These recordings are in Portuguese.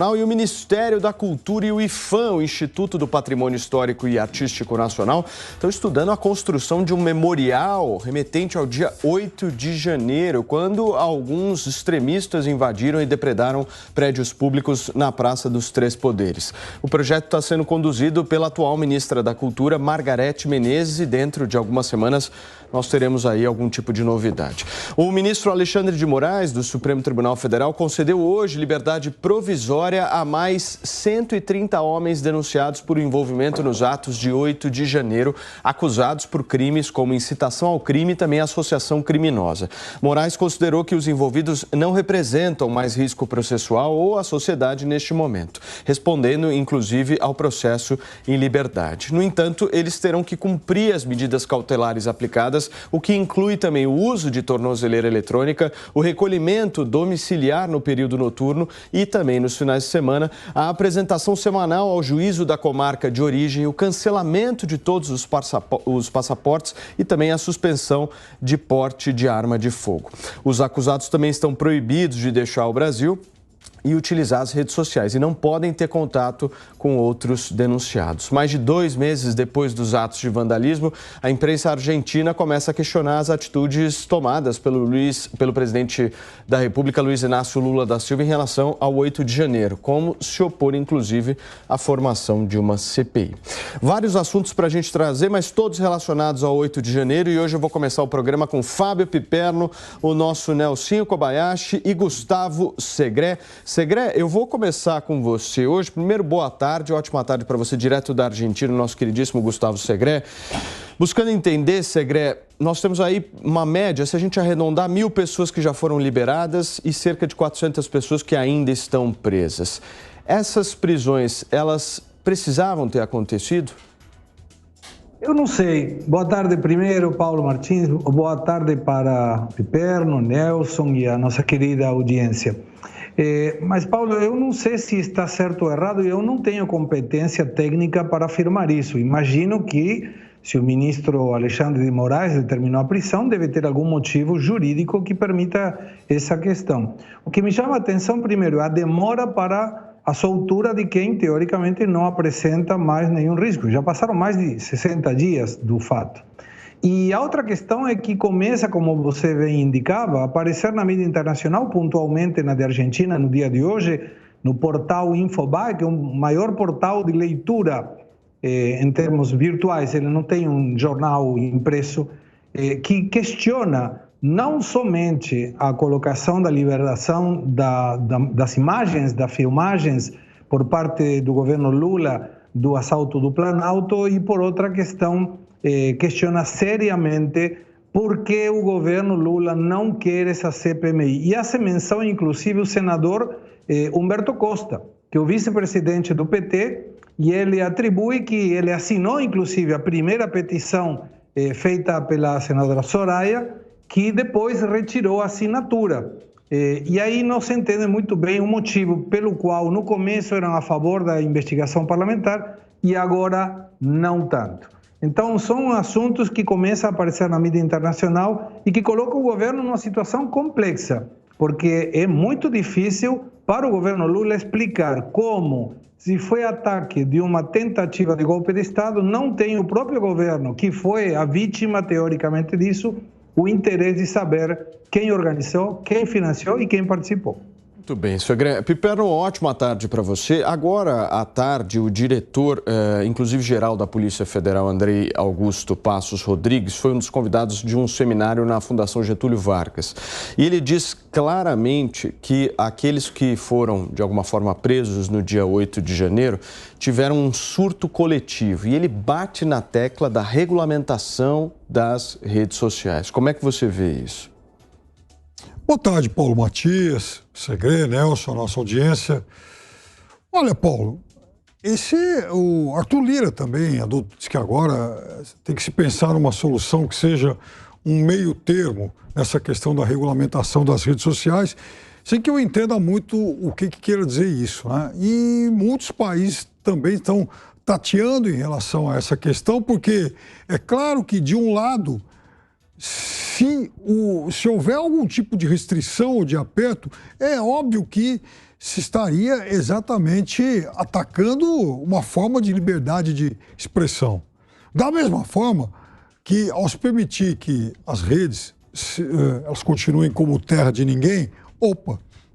E o Ministério da Cultura e o IPHAN, o Instituto do Patrimônio Histórico e Artístico Nacional, estão estudando a construção de um memorial remetente ao dia 8 de janeiro, quando alguns extremistas invadiram e depredaram prédios públicos na Praça dos Três Poderes. O projeto está sendo conduzido pela atual ministra da Cultura, Margarete Menezes, e dentro de algumas semanas nós teremos aí algum tipo de novidade. O ministro Alexandre de Moraes, do Supremo Tribunal Federal, concedeu hoje liberdade provisória a mais 130 homens denunciados por envolvimento nos atos de 8 de janeiro, acusados por crimes como incitação ao crime e também associação criminosa. Moraes considerou que os envolvidos não representam mais risco processual ou à sociedade neste momento, respondendo inclusive ao processo em liberdade. No entanto, eles terão que cumprir as medidas cautelares aplicadas, o que inclui também o uso de tornozeleira eletrônica, o recolhimento domiciliar no período noturno e também nos finais de semana, a apresentação semanal ao juízo da comarca de origem, o cancelamento de todos os passaportes e também a suspensão de porte de arma de fogo. Os acusados também estão proibidos de deixar o Brasil e utilizar as redes sociais e não podem ter contato com outros denunciados. Mais de 2 meses depois dos atos de vandalismo, a imprensa argentina começa a questionar as atitudes tomadas pelo presidente da República, Luiz Inácio Lula da Silva, em relação ao 8 de janeiro, como se opor, inclusive, à formação de uma CPI. Vários assuntos para a gente trazer, mas todos relacionados ao 8 de janeiro, e hoje eu vou começar o programa com Fábio Piperno, o nosso Nelsinho Kobayashi e Gustavo Segré. Segré, eu vou começar com você hoje. Primeiro, boa tarde, ótima tarde para você, direto da Argentina, nosso queridíssimo Gustavo Segré. Buscando entender, Segré, nós temos aí uma média, se a gente arredondar, 1.000 pessoas que já foram liberadas e cerca de 400 pessoas que ainda estão presas. Essas prisões, elas precisavam ter acontecido? Eu não sei. Boa tarde primeiro, Paulo Martins. Boa tarde para Piperno, Nelson e a nossa querida audiência. Mas, Paulo, eu não sei se está certo ou errado, eu não tenho competência técnica para afirmar isso. Imagino que, se o ministro Alexandre de Moraes determinou a prisão, deve ter algum motivo jurídico que permita essa questão. O que me chama a atenção, primeiro, é a demora para a soltura de quem, teoricamente, não apresenta mais nenhum risco. Já passaram mais de 60 dias do fato. E a outra questão é que começa, como você bem indicava, a aparecer na mídia internacional, pontualmente na de Argentina, no dia de hoje, no portal Infobae, que é o maior portal de leitura em termos virtuais, ele não tem um jornal impresso, que questiona não somente a colocação da liberação das imagens, das filmagens por parte do governo Lula do assalto do Planalto e por outra questão, questiona seriamente por que o governo Lula não quer essa CPMI. E hace menção, inclusive, o senador Humberto Costa, que é o vice-presidente do PT, e ele atribui que ele assinou, inclusive, a primeira petição feita pela senadora Soraya, que depois retirou a assinatura. E aí não se entende muito bem o motivo pelo qual, no começo, eram a favor da investigação parlamentar e agora não tanto. Então, são assuntos que começam a aparecer na mídia internacional e que colocam o governo numa situação complexa, porque é muito difícil para o governo Lula explicar como, se foi ataque de uma tentativa de golpe de Estado, não tem o próprio governo, que foi a vítima, teoricamente, disso, o interesse de saber quem organizou, quem financiou e quem participou. Muito bem, Segré. Piperno, ótima tarde para você. Agora, à tarde, o diretor, inclusive geral da Polícia Federal, Andrei Augusto Passos Rodrigues, foi um dos convidados de um seminário na Fundação Getúlio Vargas. E ele diz claramente que aqueles que foram, de alguma forma, presos no dia 8 de janeiro, tiveram um surto coletivo. E ele bate na tecla da regulamentação das redes sociais. Como é que você vê isso? Boa tarde, Paulo Matias, Segré, Nelson, nossa audiência. Olha, Paulo, o Arthur Lira também diz que agora tem que se pensar numa solução que seja um meio termo nessa questão da regulamentação das redes sociais, sem que eu entenda muito o que queira dizer isso, né? E muitos países também estão tateando em relação a essa questão, porque é claro que, de um lado, se houver algum tipo de restrição ou de aperto, é óbvio que se estaria exatamente atacando uma forma de liberdade de expressão. Da mesma forma que, ao se permitir que as redes elas continuem como terra de ninguém,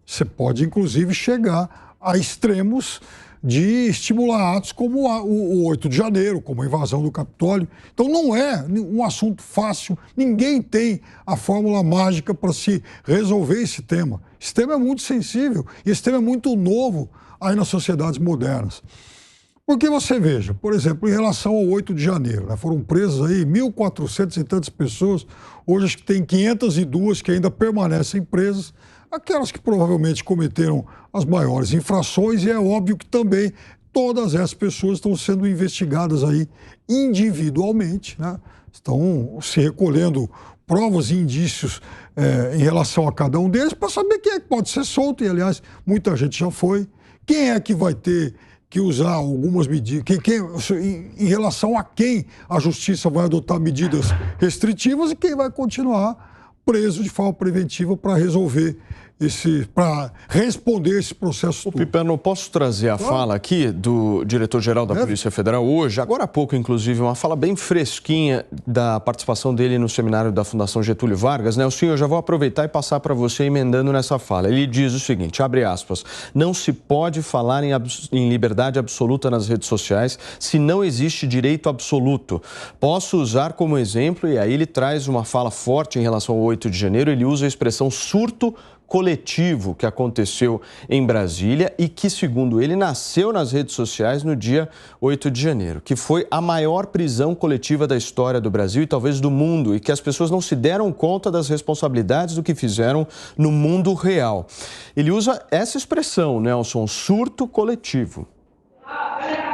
você pode, inclusive, chegar a extremos de estimular atos como o 8 de janeiro, como a invasão do Capitólio. Então não é um assunto fácil, ninguém tem a fórmula mágica para se resolver esse tema. Esse tema é muito sensível e esse tema é muito novo aí nas sociedades modernas. Porque você veja, por exemplo, em relação ao 8 de janeiro, né, foram presas aí 1.400 e tantas pessoas, hoje acho que tem 502 que ainda permanecem presas, aquelas que provavelmente cometeram as maiores infrações, e é óbvio que também todas essas pessoas estão sendo investigadas aí individualmente, né? Estão se recolhendo provas e indícios em relação a cada um deles para saber quem é que pode ser solto, e aliás, muita gente já foi. Quem é que vai ter que usar algumas medidas, em relação a quem a justiça vai adotar medidas restritivas e quem vai continuar preso de forma preventiva para resolver para responder esse processo. Piperno, posso trazer a fala aqui do diretor-geral da Polícia Federal hoje, agora há pouco, inclusive, uma fala bem fresquinha da participação dele no seminário da Fundação Getúlio Vargas, né? O senhor, eu já vou aproveitar e passar para você emendando nessa fala. Ele diz o seguinte, abre aspas, não se pode falar em liberdade absoluta nas redes sociais se não existe direito absoluto. Posso usar como exemplo, e aí ele traz uma fala forte em relação ao 8 de janeiro, ele usa a expressão surto coletivo que aconteceu em Brasília e que, segundo ele, nasceu nas redes sociais no dia 8 de janeiro, que foi a maior prisão coletiva da história do Brasil e talvez do mundo, e que as pessoas não se deram conta das responsabilidades do que fizeram no mundo real. Ele usa essa expressão, Nelson, surto coletivo.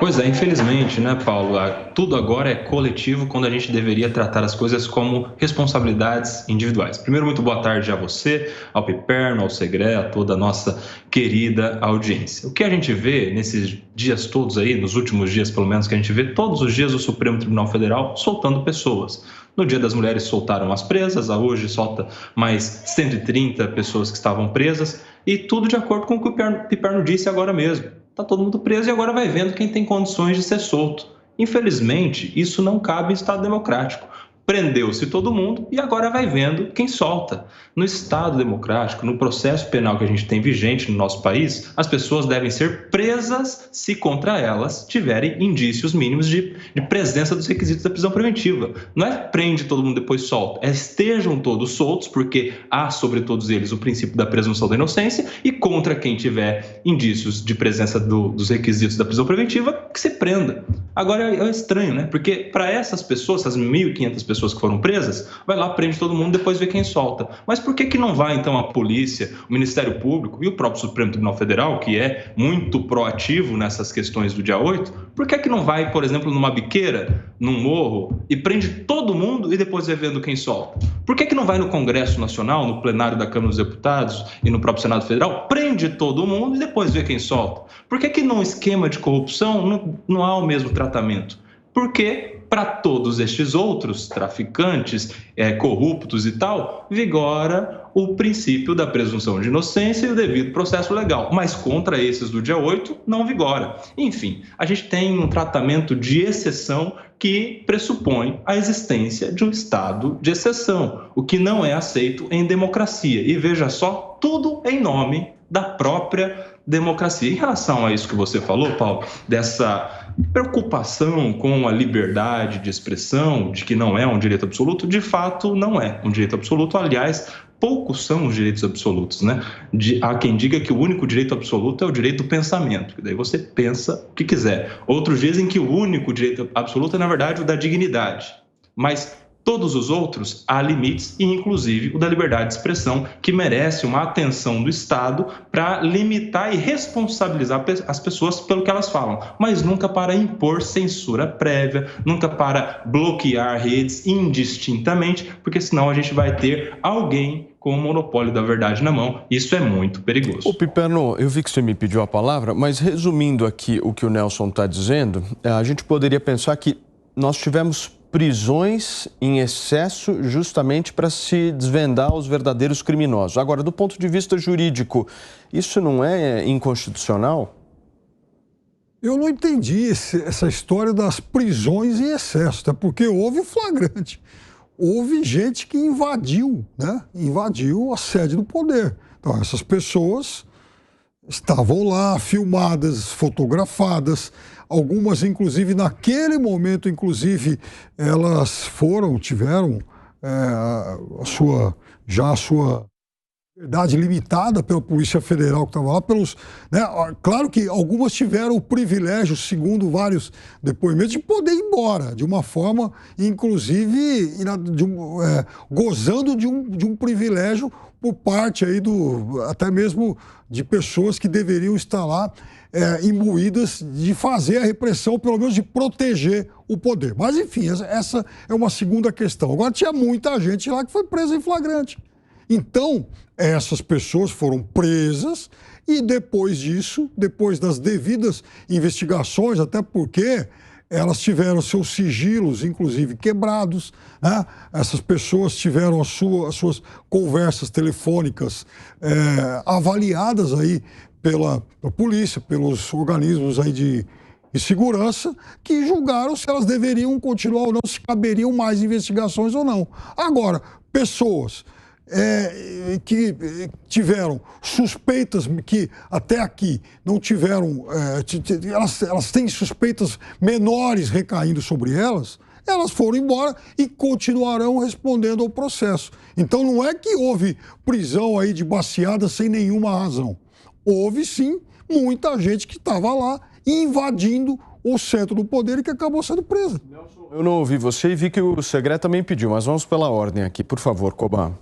Pois é, infelizmente, né, Paulo? Tudo agora é coletivo quando a gente deveria tratar as coisas como responsabilidades individuais. Primeiro, muito boa tarde a você, ao Piperno, ao Segré, a toda a nossa querida audiência. O que a gente vê nesses dias todos aí, nos últimos dias pelo menos, que a gente vê todos os dias o Supremo Tribunal Federal soltando pessoas. No Dia das Mulheres soltaram as presas, hoje solta mais 130 pessoas que estavam presas, e tudo de acordo com o que o Piperno disse agora mesmo. Está todo mundo preso e agora vai vendo quem tem condições de ser solto. Infelizmente, isso não cabe em Estado democrático. Prendeu-se todo mundo e agora vai vendo quem solta. No Estado democrático, no processo penal que a gente tem vigente no nosso país, as pessoas devem ser presas se contra elas tiverem indícios mínimos de presença dos requisitos da prisão preventiva. Não é prende todo mundo depois solta, é estejam todos soltos, porque há sobre todos eles o princípio da presunção da inocência, e contra quem tiver indícios de presença dos requisitos da prisão preventiva, que se prenda. Agora é estranho, né? Porque para essas pessoas, essas 1.500 pessoas que foram presas, vai lá, prende todo mundo, depois vê quem solta. Mas por que não vai, então, a polícia, o Ministério Público e o próprio Supremo Tribunal Federal, que é muito proativo nessas questões do dia 8, por que não vai, por exemplo, numa biqueira, num morro, e prende todo mundo e depois vai vendo quem solta? Por que não vai no Congresso Nacional, no plenário da Câmara dos Deputados e no próprio Senado Federal, prende todo mundo e depois vê quem solta? Por que num esquema de corrupção não há o mesmo tratamento? Porque para todos estes outros traficantes, corruptos e tal, vigora o princípio da presunção de inocência e o devido processo legal. Mas contra esses do dia 8, não vigora. Enfim, a gente tem um tratamento de exceção que pressupõe a existência de um estado de exceção, o que não é aceito em democracia. E veja só, tudo em nome da própria democracia. Em relação a isso que você falou, Paulo, dessa preocupação com a liberdade de expressão, de que não é um direito absoluto, de fato não é um direito absoluto. Aliás, poucos são os direitos absolutos, né? Há quem diga que o único direito absoluto é o direito do pensamento, que daí você pensa o que quiser. Outros dizem que o único direito absoluto é, na verdade, o da dignidade. Mas todos os outros há limites, e inclusive o da liberdade de expressão, que merece uma atenção do Estado para limitar e responsabilizar as pessoas pelo que elas falam, mas nunca para impor censura prévia, nunca para bloquear redes indistintamente, porque senão a gente vai ter alguém com o monopólio da verdade na mão. Isso é muito perigoso. Ô, Piperno, eu vi que você me pediu a palavra, mas resumindo aqui o que o Nelson está dizendo, a gente poderia pensar que nós tivemos prisões em excesso justamente para se desvendar os verdadeiros criminosos. Agora, do ponto de vista jurídico, isso não é inconstitucional? Eu não entendi essa história das prisões em excesso, até porque houve flagrante. Houve gente que invadiu, né? Invadiu a sede do poder. Então, essas pessoas estavam lá, filmadas, fotografadas, algumas, inclusive, naquele momento, inclusive, elas tiveram a sua liberdade limitada pela Polícia Federal que estava lá, né? Claro que algumas tiveram o privilégio, segundo vários depoimentos, de poder ir embora, de uma forma, inclusive, gozando de um privilégio por parte aí até mesmo de pessoas que deveriam estar lá imbuídas de fazer a repressão, pelo menos de proteger o poder. Mas, enfim, essa é uma segunda questão. Agora, tinha muita gente lá que foi presa em flagrante. Então, essas pessoas foram presas e depois disso, depois das devidas investigações, até porque elas tiveram seus sigilos, inclusive, quebrados, né? Essas pessoas tiveram as suas conversas telefônicas avaliadas aí pela polícia, pelos organismos aí de segurança, que julgaram se elas deveriam continuar ou não, se caberiam mais investigações ou não. Agora, pessoas que tiveram suspeitas que até aqui não tiveram, elas têm suspeitas menores recaindo sobre elas foram embora e continuarão respondendo ao processo. Então não é que houve prisão aí de baseada sem nenhuma razão. Houve sim muita gente que estava lá invadindo o centro do poder e que acabou sendo presa. Eu não ouvi você e vi que o Segré também pediu, mas vamos pela ordem aqui, por favor, Coban.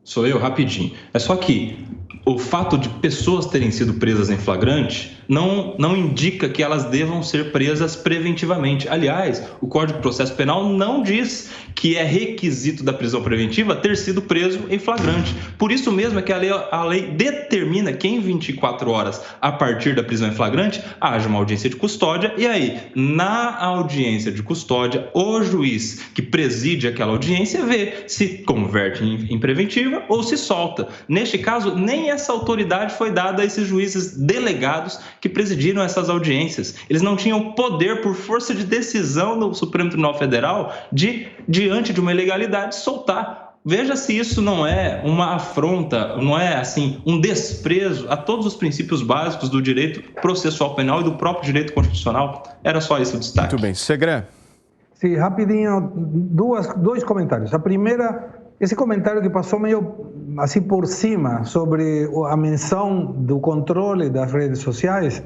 Sou eu, rapidinho. É só que o fato de pessoas terem sido presas em flagrante não indica que elas devam ser presas preventivamente. Aliás, o Código de Processo Penal não diz que é requisito da prisão preventiva ter sido preso em flagrante. Por isso mesmo é que a lei determina que em 24 horas, a partir da prisão em flagrante, haja uma audiência de custódia e aí, na audiência de custódia, o juiz que preside aquela audiência vê se converte em preventiva ou se solta. Neste caso, nem essa autoridade foi dada a esses juízes delegados que presidiram essas audiências. Eles não tinham poder, por força de decisão do Supremo Tribunal Federal, diante de uma ilegalidade, soltar. Veja se isso não é uma afronta, não é assim um desprezo a todos os princípios básicos do direito processual penal e do próprio direito constitucional. Era só isso o destaque. Muito bem. Segré. Sim, rapidinho, dois comentários. A primeira, esse comentário que passou meio assim por cima sobre a menção do controle das redes sociais.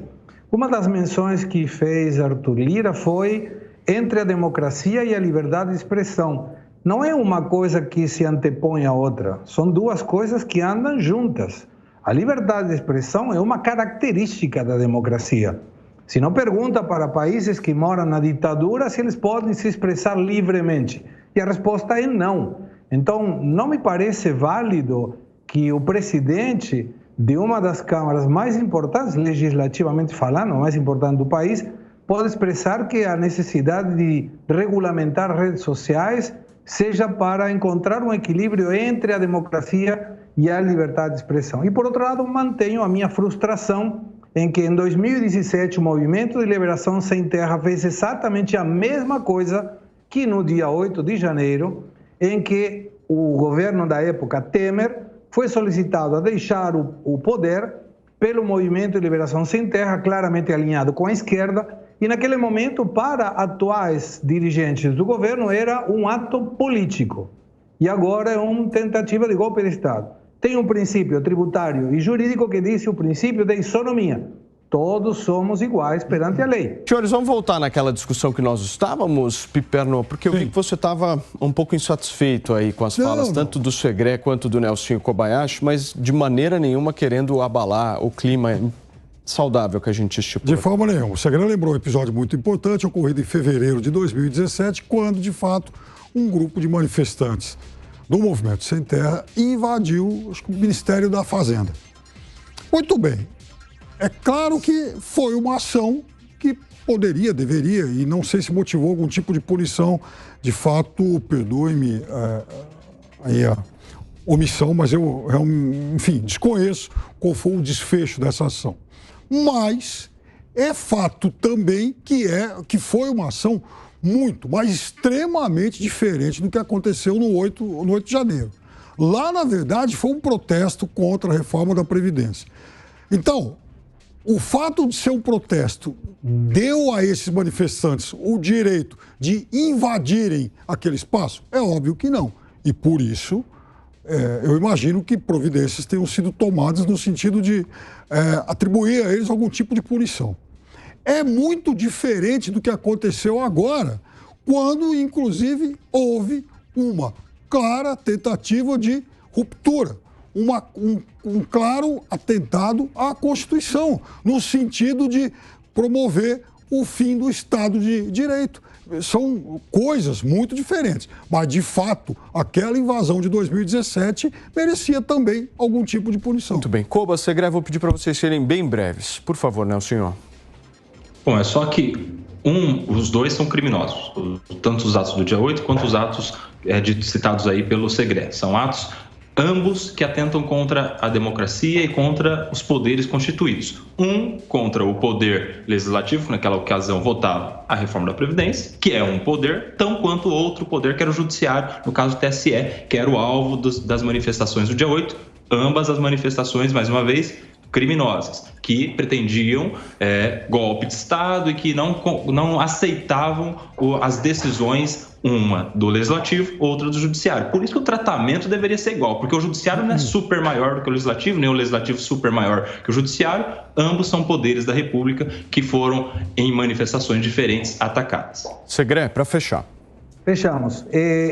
Uma das menções que fez Arthur Lira foi entre a democracia e a liberdade de expressão. Não é uma coisa que se antepõe à outra, são duas coisas que andam juntas. A liberdade de expressão é uma característica da democracia. Se não pergunta para países que moram na ditadura se eles podem se expressar livremente. E a resposta é não. Então, não me parece válido que o presidente de uma das câmaras mais importantes, legislativamente falando, mais importante do país, pode expressar que a necessidade de regulamentar redes sociais seja para encontrar um equilíbrio entre a democracia e a liberdade de expressão. E, por outro lado, mantenho a minha frustração em que, em 2017, o Movimento de Liberação Sem Terra fez exatamente a mesma coisa que no dia 8 de janeiro, em que o governo da época, Temer, foi solicitado a deixar o poder pelo Movimento de Liberação Sem Terra, claramente alinhado com a esquerda, e naquele momento, para atuais dirigentes do governo, era um ato político. E agora é uma tentativa de golpe de Estado. Tem um princípio tributário e jurídico que diz o princípio da isonomia. Todos somos iguais perante a lei. Senhores, vamos voltar naquela discussão que nós estávamos, Piperno, porque eu vi que você estava um pouco insatisfeito aí com as falas, tanto do Segré quanto do Nelsinho Kobayashi, mas de maneira nenhuma querendo abalar o clima saudável que a gente estipulou. De forma nenhuma. O Segré lembrou um episódio muito importante, ocorrido em fevereiro de 2017, quando, de fato, um grupo de manifestantes do Movimento Sem Terra invadiu o Ministério da Fazenda. Muito bem. É claro que foi uma ação que poderia, deveria, e não sei se motivou algum tipo de punição. De fato, perdoe-me aí a omissão, mas eu, enfim, desconheço qual foi o desfecho dessa ação. Mas é fato também que foi uma ação muito, mas extremamente diferente do que aconteceu no 8 de janeiro. Lá, na verdade, foi um protesto contra a reforma da Previdência. Então, o fato de ser um protesto deu a esses manifestantes o direito de invadirem aquele espaço? É óbvio que não. E por isso, eu imagino que providências tenham sido tomadas no sentido de atribuir a eles algum tipo de punição. É muito diferente do que aconteceu agora, quando, inclusive, houve uma clara tentativa de ruptura, um claro atentado à Constituição, no sentido de promover o fim do Estado de Direito. São coisas muito diferentes, mas, de fato, aquela invasão de 2017 merecia também algum tipo de punição. Muito bem. Cobas, Segré, vou pedir para vocês serem bem breves. Por favor, né, o senhor? Bom, é só que os dois são criminosos, tanto os atos do dia 8 quanto os atos citados aí pelo Segré. São atos ambos que atentam contra a democracia e contra os poderes constituídos. Um contra o poder legislativo, que naquela ocasião votava a reforma da Previdência, que é um poder, tão quanto o outro poder, que era o judiciário, no caso do TSE, que era o alvo das manifestações do dia 8. Ambas as manifestações, mais uma vez, criminosas, que pretendiam golpe de Estado e que não aceitavam as decisões, uma do Legislativo, outra do Judiciário. Por isso que o tratamento deveria ser igual, porque o Judiciário não é super maior do que o Legislativo, nem o Legislativo super maior que o Judiciário. Ambos são poderes da República que foram, em manifestações diferentes, atacadas. Segré, para fechar. Fechamos.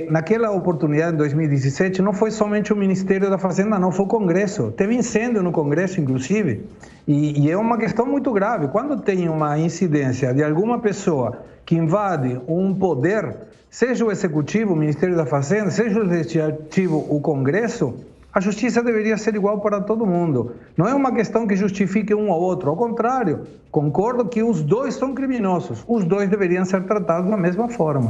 Naquela oportunidade, em 2017, não foi somente o Ministério da Fazenda, não, foi o Congresso. Teve incêndio no Congresso, inclusive, e é uma questão muito grave. Quando tem uma incidência de alguma pessoa que invade um poder, seja o Executivo, o Ministério da Fazenda, seja o Legislativo, o Congresso, a justiça deveria ser igual para todo mundo. Não é uma questão que justifique um ou outro. Ao contrário, concordo que os dois são criminosos. Os dois deveriam ser tratados da mesma forma.